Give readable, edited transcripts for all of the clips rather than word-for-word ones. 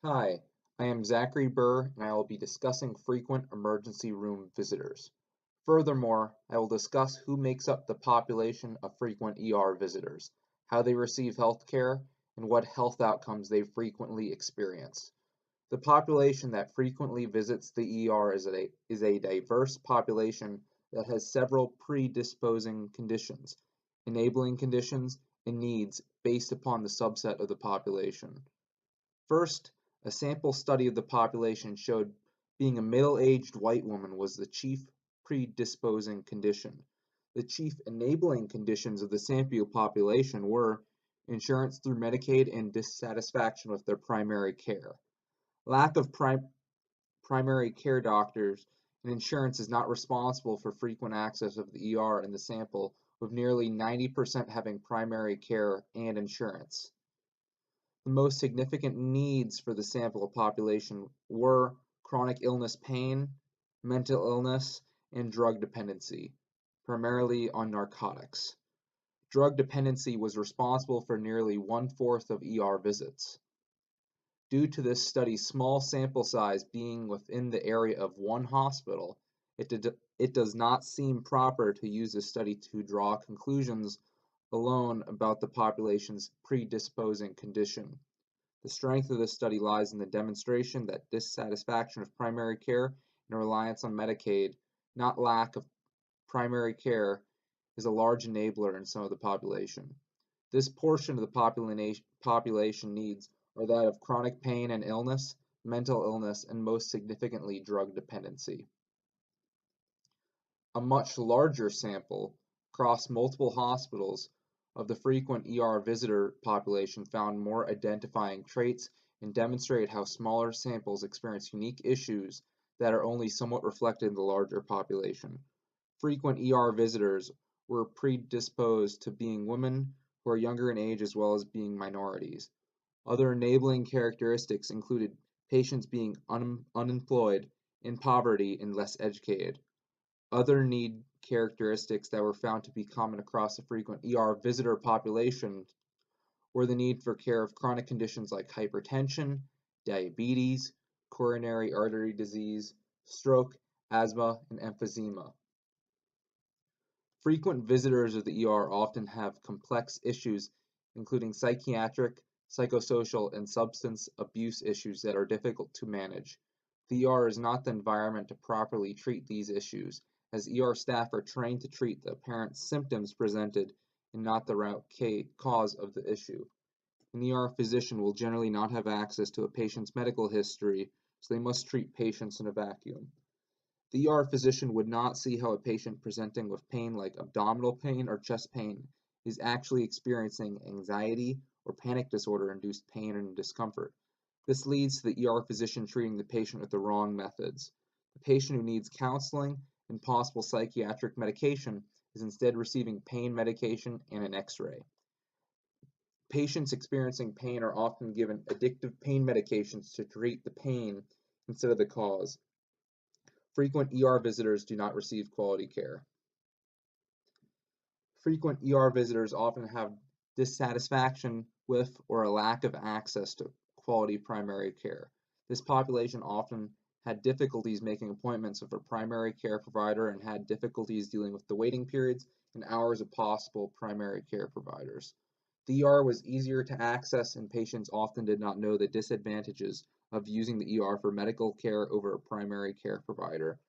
Hi, I am Zachary Burr and I will be discussing frequent emergency room visitors. Furthermore, I will discuss who makes up the population of frequent ER visitors, how they receive health care, and what health outcomes they frequently experience. The population that frequently visits the ER is a diverse population that has several predisposing conditions, enabling conditions, and needs based upon the subset of the population. First, a sample study of the population showed being a middle-aged white woman was the chief predisposing condition. The chief enabling conditions of the sample population were insurance through Medicaid and dissatisfaction with their primary care. Lack of primary care doctors and insurance is not responsible for frequent access of the ER in the sample, with nearly 90% having primary care and insurance. The most significant needs for the sample population were chronic illness pain, mental illness, and drug dependency, primarily on narcotics. Drug dependency was responsible for nearly one-fourth of ER visits. Due to this study's small sample size being within the area of one hospital, it does not seem proper to use this study to draw conclusions alone about the population's predisposing condition. The strength of this study lies in the demonstration that dissatisfaction with primary care and reliance on Medicaid, not lack of primary care, is a large enabler in some of the population. This portion of the population needs are that of chronic pain and illness, mental illness, and most significantly, drug dependency. A much larger sample, across multiple hospitals, of the frequent ER visitor population found more identifying traits and demonstrated how smaller samples experience unique issues that are only somewhat reflected in the larger population. Frequent ER visitors were predisposed to being women who are younger in age as well as being minorities. Other enabling characteristics included patients being unemployed, in poverty, and less educated. Other need characteristics that were found to be common across the frequent ER visitor population were the need for care of chronic conditions like hypertension, diabetes, coronary artery disease, stroke, asthma, and emphysema. Frequent visitors of the ER often have complex issues, including psychiatric, psychosocial, and substance abuse issues that are difficult to manage. The ER is not the environment to properly treat these issues, as ER staff are trained to treat the apparent symptoms presented and not the root cause of the issue. An ER physician will generally not have access to a patient's medical history, so they must treat patients in a vacuum. The ER physician would not see how a patient presenting with pain like abdominal pain or chest pain is actually experiencing anxiety or panic disorder-induced pain and discomfort. This leads to the ER physician treating the patient with the wrong methods. The patient who needs counseling and possible psychiatric medication is instead receiving pain medication and an X-ray. Patients experiencing pain are often given addictive pain medications to treat the pain instead of the cause. Frequent ER visitors do not receive quality care. Frequent ER visitors often have dissatisfaction with or a lack of access to quality primary care. This population often had difficulties making appointments with a primary care provider and had difficulties dealing with the waiting periods and hours of possible primary care providers. The ER was easier to access and patients often did not know the disadvantages of using the ER for medical care over a primary care provider.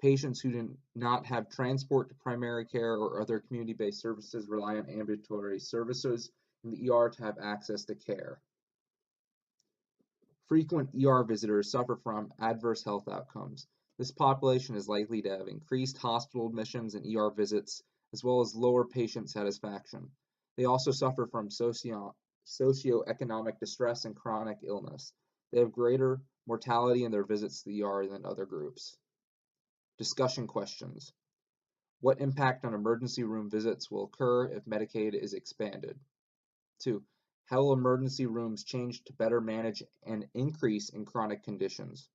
Patients who do not have transport to primary care or other community-based services rely on ambulatory services in the ER to have access to care. Frequent ER visitors suffer from adverse health outcomes. This population is likely to have increased hospital admissions and ER visits, as well as lower patient satisfaction. They also suffer from socioeconomic distress and chronic illness. They have greater mortality in their visits to the ER than other groups. Discussion questions. What impact on emergency room visits will occur if Medicaid is expanded? 2. How will emergency rooms change to better manage an increase in chronic conditions?